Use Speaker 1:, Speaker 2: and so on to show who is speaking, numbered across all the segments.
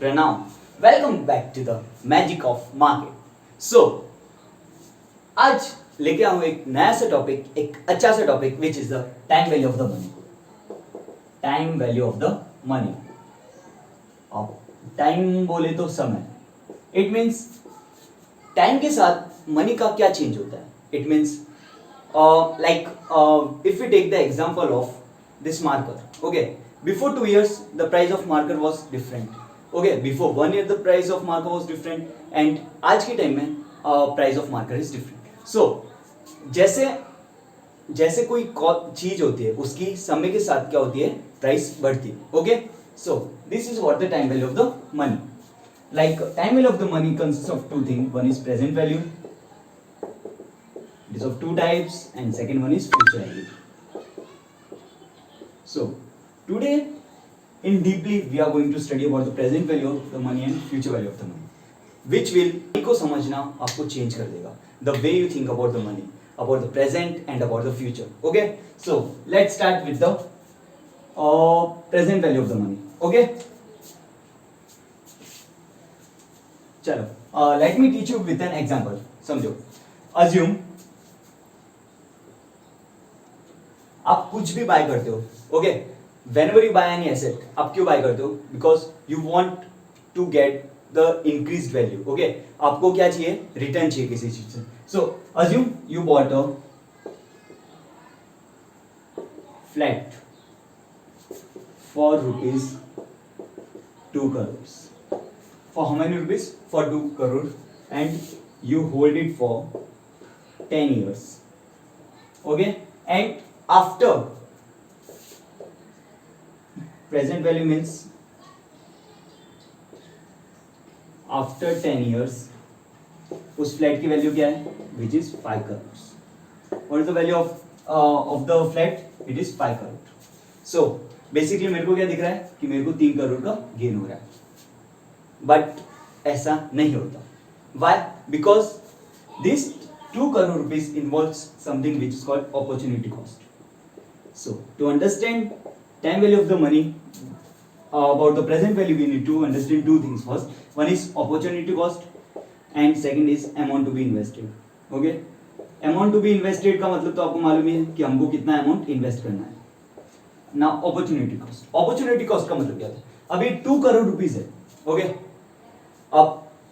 Speaker 1: Pranav. Welcome back to the magic of market. So, आज लेके आऊँ एक नया सा टॉपिक, एक अच्छा सा topic which is the time value of the money. Time value of the money. अब टाइम बोले तो समय. इट मीन्स टाइम के साथ मनी का क्या चेंज होता है. It means like if we take the example of this marker, okay, before 2 years the price of marker was different, okay, before 1 year the price of marker was different and आज के time में price of marker is different. So जैसे जैसे कोई चीज होती है उसकी समय के साथ क्या होती है, प्राइस बढ़ती है. Okay, so this is what the time value of the money. Like time value of the money consist of two thing. One is present value, it is of two types, and second one is future value. So today in deeply we are going to study about the present value of the money and future value of the money, which will को समझना आपको change कर देगा. The way you think about the money, about the present and about the future. Okay, so let's start with the present value of the money. Okay, चलो let me teach you with an example. समझो, assume आप कुछ भी buy करते हो. Okay, whenever you buy any asset, आप क्यों buy करते हो? Because you want to get the increased value. Okay, आपको क्या चाहिए? रिटर्न चाहिए किसी चीज से. So assume you bought a flat for rupees 2 crores. For how many rupees? For 2 crore, and you hold it for 10 years. Okay, and after present value means after 10 years उस flat की value क्या है? which is 5 crores. what is the value of the flat? it is 5 crore. so basically मेरे को क्या दिख रहा है कि मेरे को 3 करोड़ का गेन हो रहा है. बट ऐसा नहीं होता. why? because this 2 crore rupees involves something which is called opportunity cost. So to understand time value of the money, about the present value, we need to understand two things. First, one is opportunity cost, and second is amount to be invested. Okay, amount to be invested का मतलब तो आपको मालूम ही है कि हमको कितना amount invest करना है. Now opportunity cost. opportunity cost का मतलब क्या है? अभी 2 crore रुपीज है. ओके, अब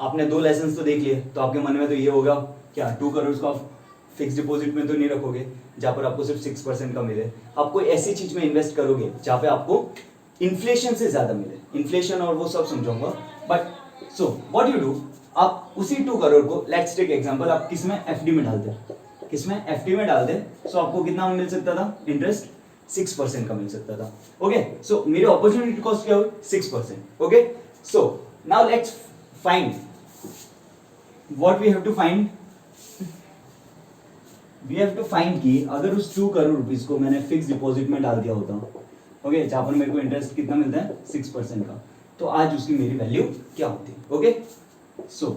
Speaker 1: आपने 2 लेसन तो देख लिए, तो आपके मन में तो ये होगा क्या 2 करोड़ का फिक्स डिपॉजिट में तो नहीं रखोगे जहाँ पर आपको सिर्फ 6% का मिले. आप कोई ऐसी चीज में इन्वेस्ट करोगे जहाँ पे आपको इन्फ्लेशन से ज्यादा मिले. इन्फ्लेशन और वो सब समझाऊंगा. But so what you do, आप उसी 2 करोड़ को, लेट्स टेक एग्जांपल, आप किसमें? एफडी में डालते. किसमें? एफडी में डालते. सो आपको कितना मिल सकता था? इंटरेस्ट 6% का मिल सकता था. ओके, सो मेरी अपॉर्चुनिटी कॉस्ट क्या हुई? 6%. Okay, so now let's find what we have to find. We have to find कि अगर उस 2 करोड़ रुपीज को मैंने फिक्स डिपॉजिट में डाल दिया होता, ओके, जहां पर मेरे को इंटरेस्ट कितना मिलता है? 6% का, तो आज उसकी मेरी वैल्यू क्या होती? Okay, so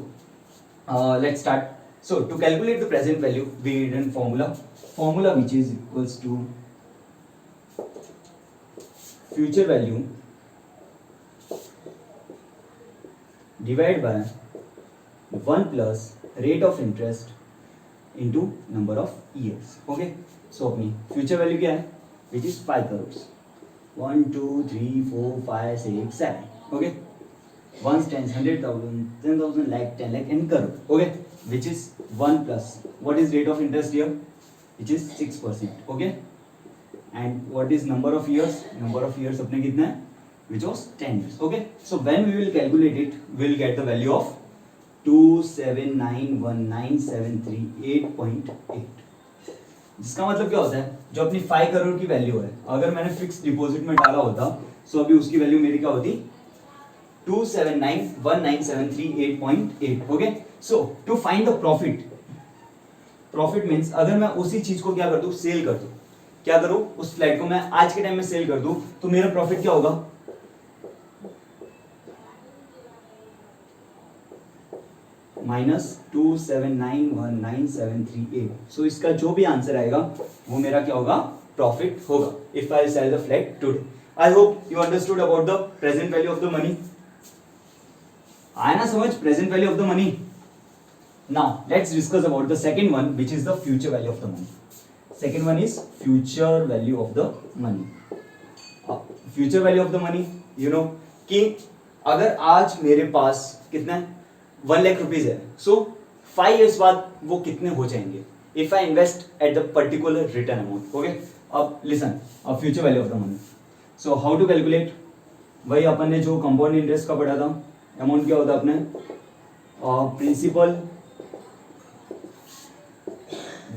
Speaker 1: let's start. So to calculate the present value we need an formula which is equals to future value divide by 1 plus rate of interest into number of years. Okay, so अपनी future value क्या है? which is 5 crores. 1 2 3 4 5 6 7. okay, ones, tens, 100,000, 10,000, lakh, 10 lakh and crore. okay, which is 1 plus what is rate of interest here? which is 6%. okay, and what is number of years? number of years अपने कितना है? which was 10 years. okay, so when we will calculate it, we will get the value of 2791973.8. जिसका मतलब क्या होता है? जो अपनी 5 करोड़ की वैल्यू है, अगर मैंने फिक्स डिपॉजिट में डाला होता, सो अभी उसकी वैल्यू मेरी क्या होती? 2791973.8. Okay, so to find the profit. Profit means अगर मैं उसी चीज को क्या कर दूं? सेल कर दूं. क्या करूं? उस फ्लैट को मैं आज के टाइम में सेल कर दूं, तो मेरा प्रॉफिट क्या होगा? माइनस 2791973.8. सो इसका जो भी आंसर आएगा वो मेरा क्या होगा? प्रॉफिट होगा. If I sell the flat today. I hope you understood about the present value of the money. आया ना समझ present value of the money. Now let's discuss about the second one which is the future value of the money. Second one is future value of the money. Future value of the money you know कि अगर आज मेरे पास कितना 1 lakh rupees है, सो 5 years बाद वो कितने हो जाएंगे if I invest at the particular return amount. Okay, अब लिसन, अब future value of the money. So how to calculate, वही अपन ने जो कंपाउंड इंटरेस्ट का पढ़ा था. अमाउंट क्या होता है अपने, principal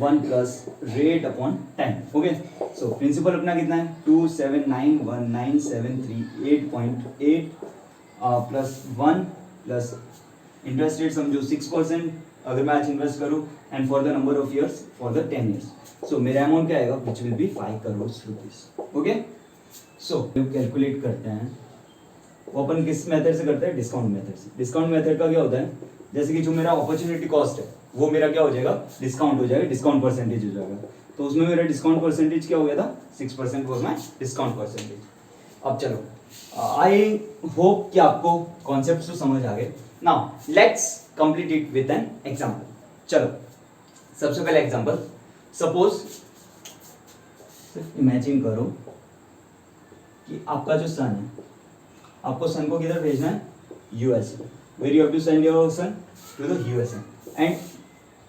Speaker 1: 1 plus rate upon time. Okay, so principal अपना कितना है 2791973 प्लस 1 प्लस इंटरेस्ट रेट समझो 6% अगर मैं आज इन्वेस्ट करूं and for the number of years for the 10 years. सो मेरा अमाउंट क्या आएगा which will be 5 crore rupees. Okay, so calculate करते हैं वो अपन किस मेथड से करते हैं, डिस्काउंट मेथड से. डिस्काउंट मेथड का क्या होता है, जैसे कि जो मेरा अपॉर्चुनिटी कॉस्ट है वो मेरा क्या हो जाएगा, डिस्काउंट हो जाएगा, डिस्काउंट परसेंटेज हो जाएगा. तो उसमें मेरा डिस्काउंट परसेंटेज क्या हो गया था 6% फॉर माई डिस्काउंट परसेंटेज. अब चलो, आई होप कि आपको कॉन्सेप्ट तो समझ आ गए. Now let's complete it with an example. चलो सबसे पहले एग्जांपल, सपोज सिर्फ इमेजिन करो कि आपका जो सन है, आपको सन को किधर भेजना है, USA. Where you have to send your son to the USA and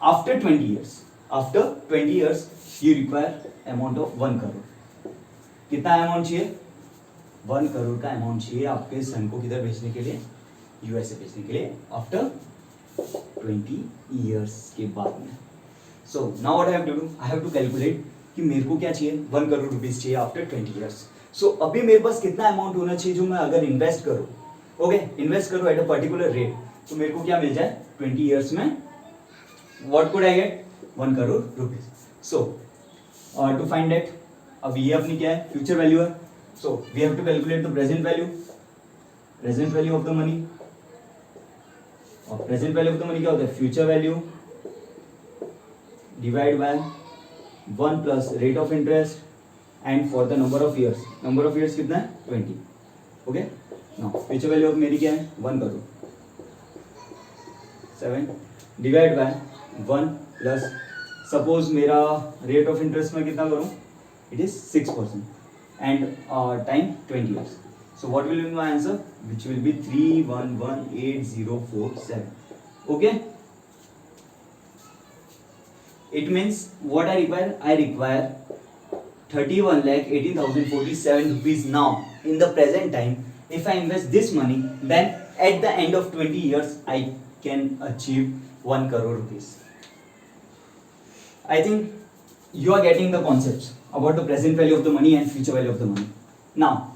Speaker 1: after 20 years you require amount of 1 crore. कितना अमाउंट चाहिए, 1 करोड़ का अमाउंट चाहिए आपके सन को किधर भेजने के लिए, यूएसए भेजने के लिए आफ्टर 20 years के बाद में. So now what I have to do, I have to calculate कि मेरे को क्या चाहिए, 1 करोड़ रुपीज चाहिए आफ्टर 20 years. सो अभी मेरे पास कितना अमाउंट होना चाहिए जो मैं अगर इन्वेस्ट करूँ, ओके इन्वेस्ट करूँ एट अ पर्टिकुलर रेट, तो मेरे को क्या मिल जाए 20 years में, what could I get 1 crore rupees. So to find that, अब ये अपनी क्या है फ्यूचर वैल्यू है. So we have to calculate the present value of the money. और present value of the money क्या होता है, future value divide by 1 plus rate of interest and for the number of years. Number of years कितना है 20. Okay, now future value of मेरी क्या है 1 crore, 7 divide by 1 plus, suppose मेरा rate of interest में कितना करूँ, it is 6% and time 20 years. So what will be my answer, which will be 3118,047. Okay, it means what I require 31,18,047 rupees now in the present time. If I invest this money, then at the end of 20 years I can achieve 1 crore rupees. I think you are getting the concepts about the present value of the money and future value of the money. Now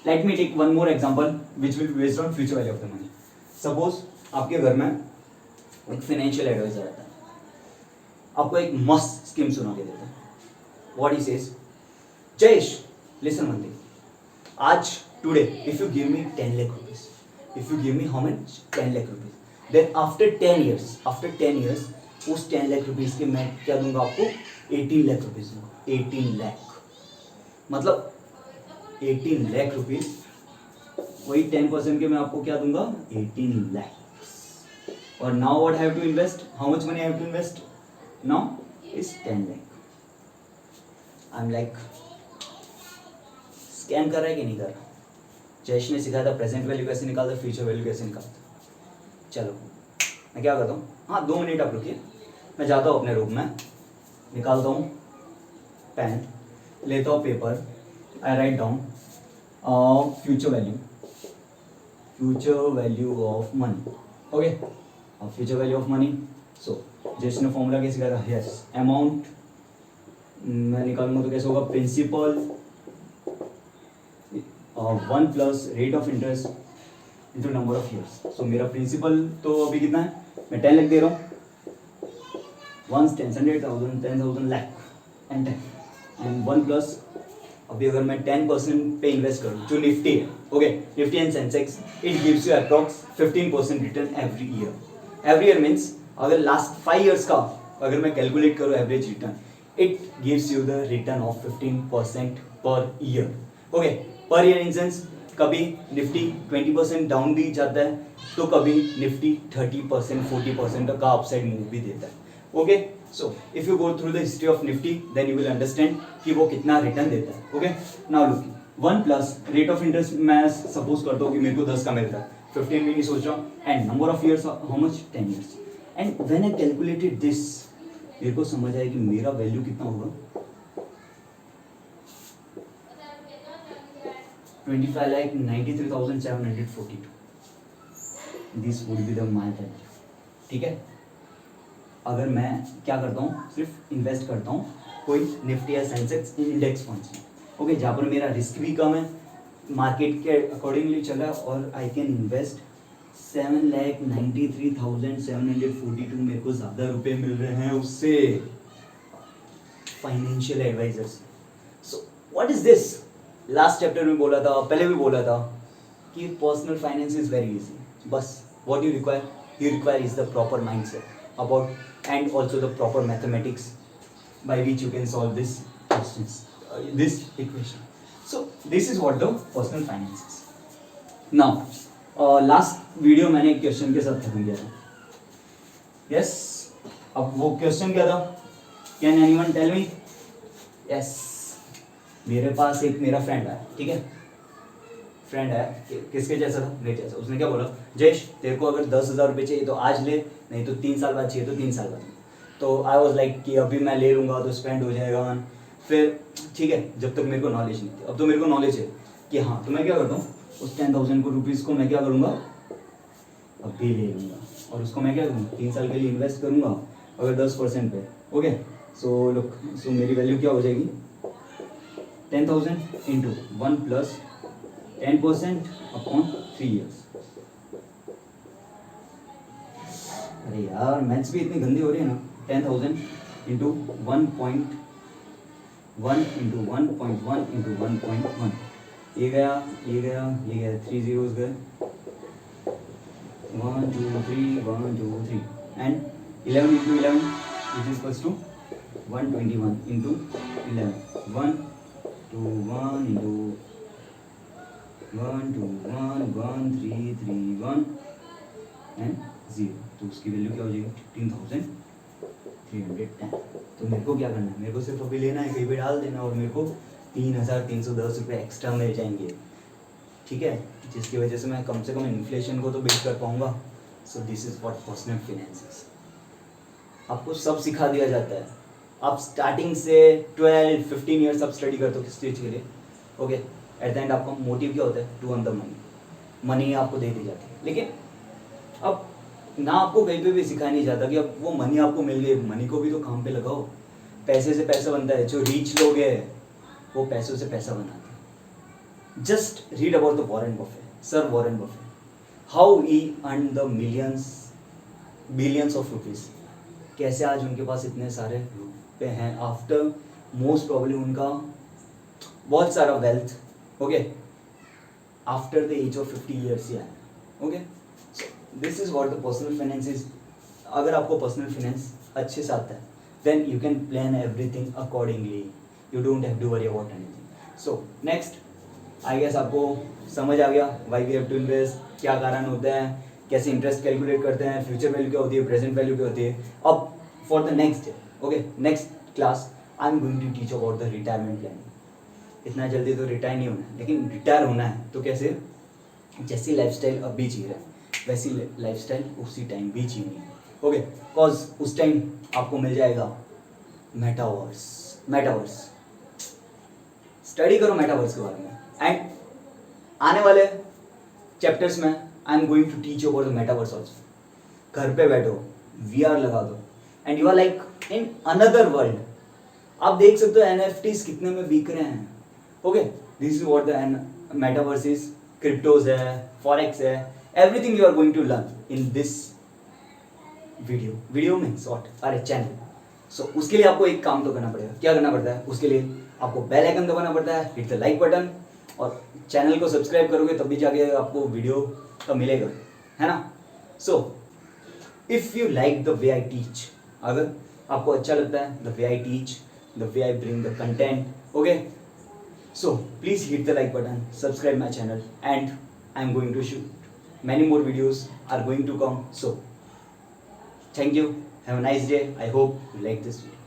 Speaker 1: let me take one more example which will be based on future value of the money. Suppose आपके घर में एक financial adviser आता है, आपको एक मस्त scheme सुना के देता है. What he says, Jayesh, listen one thing. आज today if you give me 10 lakh rupees, if you give me how much 10 lakh rupees, then after 10 years उस 10 लाख रुपीज के मैं क्या दूंगा आपको 18 लाख रुपीज दूंगा. 18 लाख मतलब 18 लाख रुपीज, वही 10% के मैं आपको क्या दूंगा 18 लाख. और now what have to invest, how much money I have to invest now is 10 lakh. I am like scam कर रहा है कि नहीं कर रहा. जयेश ने सिखाया था प्रेजेंट वैल्यू कैसे निकालता, फ्यूचर वैल्यू कैसे निकालता. चलो मैं क्या करता हूँ, हाँ 2 मिनट आप रुकिए, मैं जाता हूँ अपने रूम में, निकालता हूँ पेन, लेता हूँ paper, I write down future value of money. Okay, future value of money. So जिसने फॉर्मूला कैसे सिखाया था, यस अमाउंट मैं निकालूंगा तो कैसे होगा, principal 1 plus rate of interest into number of years. So मेरा प्रिंसिपल तो अभी कितना है, मैं 10 लाख दे रहा हूँ, 1 10 100,000 10,000 लाख एंड 10 एंड 1 प्लस, अभी अगर मैं 10% पे इन्वेस्ट करूँ जो निफ्टी है, okay Nifty and Sensex, it gives you approx 15% return every year means अगर लास्ट 5 years का अगर मैं कैलकुलेट करूँ average return, it gives you the return of 15% per year. Okay, per year in sense कभी Nifty 20% down भी जाता है, तो कभी निफ्टी 30% 40% का अपसाइड मूव भी देता है. Okay, so if you go through the history of Nifty then you will understand कि वो कितना रिटर्न देता है. Okay, now look, 1 plus rate of interest मैं सपोज करता हूँ कि मेरे को 10 का मिल रहा है, 15 भी नहीं सोच रहा हूँ, and number of years how much, 10 years. And when I calculated this, मेरे को समझ आया कि मेरा वैल्यू कितना होगा, 25,93,742. This would be the my value. ठीक है, अगर मैं क्या करता हूँ, सिर्फ इन्वेस्ट करता हूँ कोई निफ्टी या सेंसेक्स इंडेक्स फंड्स में. ओके, जहाँ पर मेरा रिस्क भी कम है, मार्केट के अकॉर्डिंगली चल रहा है, और आई कैन इन्वेस्ट 7,93,742. मेरे को ज़्यादा रुपए मिल रहे हैं उससे, फाइनेंशियल एडवाइजर से. So what is this? Last chapter में बोला था, पहले भी बोला था कि personal finance is very easy. बस what you require is the proper mindset about and also the proper mathematics by which you can solve this questions, this equation. So this is what the personal finance is. Now last video मैंने एक question के साथ खत्म किया था. Yes, अब वो question क्या था? Can anyone tell me? Yes, मेरे पास एक मेरा फ्रेंड है, ठीक है, फ्रेंड है, किसके जैसा था, मेरे जैसा. उसने क्या बोला, जयेश तेरे को अगर 10,000 रुपये चाहिए तो आज ले, नहीं तो 3 साल बाद चाहिए तो 3 साल बाद. तो आई वॉज लाइक कि अभी मैं ले लूँगा तो स्पेंड हो जाएगा. फिर ठीक है, जब तक मेरे को नॉलेज नहीं थी, अब तो मेरे को नॉलेज है कि हाँ, तो मैं क्या करता हूँ, उस 10,000 रुपीज़ को मैं क्या करूँगा, अभी ले लूँगा, और उसको मैं क्या करूँगा, 3 साल के लिए इन्वेस्ट करूँगा, अगर 10% पे. ओके, सो लुक, सो मेरी वैल्यू क्या हो जाएगी, 10,000 इंटू 1 प्लस 10% अपॉन 3 years. अरे यार, मैथ्स भी इतनी गंदी हो रही है ना. 10,000 इंटू 1.1 इंटू 1.1 इंटू 1.1, ये गया, ये गया, ये गया, 3 zeros गए, 1 2 3 1 2 3, and 11 into 11 which is equals to 121 into 11, 1 2 1 into 1 2 1 1 3 3 1 and 0. तो उसकी वैल्यू क्या हो जाएगी, 15,310. तो मेरे को क्या करना है, मेरे को सिर्फ अभी लेना है, कहीं पे डाल देना, और मेरे को 3,310 रुपये एक्स्ट्रा मिल जाएंगे. ठीक है, जिसकी वजह से मैं कम से कम इन्फ्लेशन को तो बीट कर पाऊंगा. सो this is what personal finance is. आपको सब सिखा दिया जाता है. आप स्टार्टिंग से 12-15 ईयर्स आप स्टडी करते हो किस चीज़ के लिए. ओके, एट द एंड आपका मोटिव क्या होता है, to earn the money. Money आपको दे दी जाती है, लेकिन अब ना आपको कहीं पे भी सिखाया नहीं जाता कि अब वो मनी आपको मिल गई, मनी को भी तो काम पे लगाओ. पैसे से पैसा बनता है. जो रीच लोग हैं वो पैसों से पैसा बनाते हैं. Just read about the Warren Buffett, sir Warren Buffett, how he earn the billions of rupees. कैसे आज उनके पास इतने सारे रुपए हैं, आफ्टर मोस्ट प्रॉब्लली उनका बहुत सारा wealth, okay, after the age of 50 years ही आया. Okay, this is what the personal finance is. अगर आपको पर्सनल फाइनेंस अच्छे से आता है then you can plan everything accordingly. You don't have to worry about anything. So next, I guess आपको समझ आ गया why we have to invest, क्या कारण होता है, कैसे इंटरेस्ट कैलकुलेट करते हैं, फ्यूचर वैल्यू क्या होती है, प्रेजेंट वैल्यू क्या होती है. अब for the next day, okay, next class I am going to teach about the retirement planning. इतना जल्दी तो रिटायर नहीं होना है, लेकिन रिटायर होना है तो कैसे, जैसी लाइफस्टाइल अभी जी रहा है वैसी लाइफस्टाइल उसी टाइम भी जीनी है. ओके, कॉज उस टाइम आपको मिल जाएगा मेटावर्स. स्टडी करो मेटावर्स के बारे में, एंड आने वाले चैप्टर्स में I am going to teach you about the metaverse also. घर पे बैठो, VR लगा दो, and you are like in another world. आप देख सकते हो NFTs कितने में बिक रहे हैं. Okay, this is what the metaverse is. Cryptos है, फॉरेक्स है, everything you are going to learn in this video में शॉर्ट, अरे चैनल. सो उसके लिए आपको एक काम तो करना पड़ेगा. क्या करना पड़ता है उसके लिए, आपको बेल आइकन दबाना पड़ता है, हिट द लाइक बटन, और चैनल को सब्सक्राइब करोगे तब भी जाके आपको वीडियो का मिलेगा, है ना. सो if you like the way I teach, अगर आपको अच्छा लगता है the way I teach, the way I bring the content, okay, So please hit the like button, subscribe my channel, and I'm going to shoot many more videos are going to come. So thank you, have a nice day. I hope you like this video.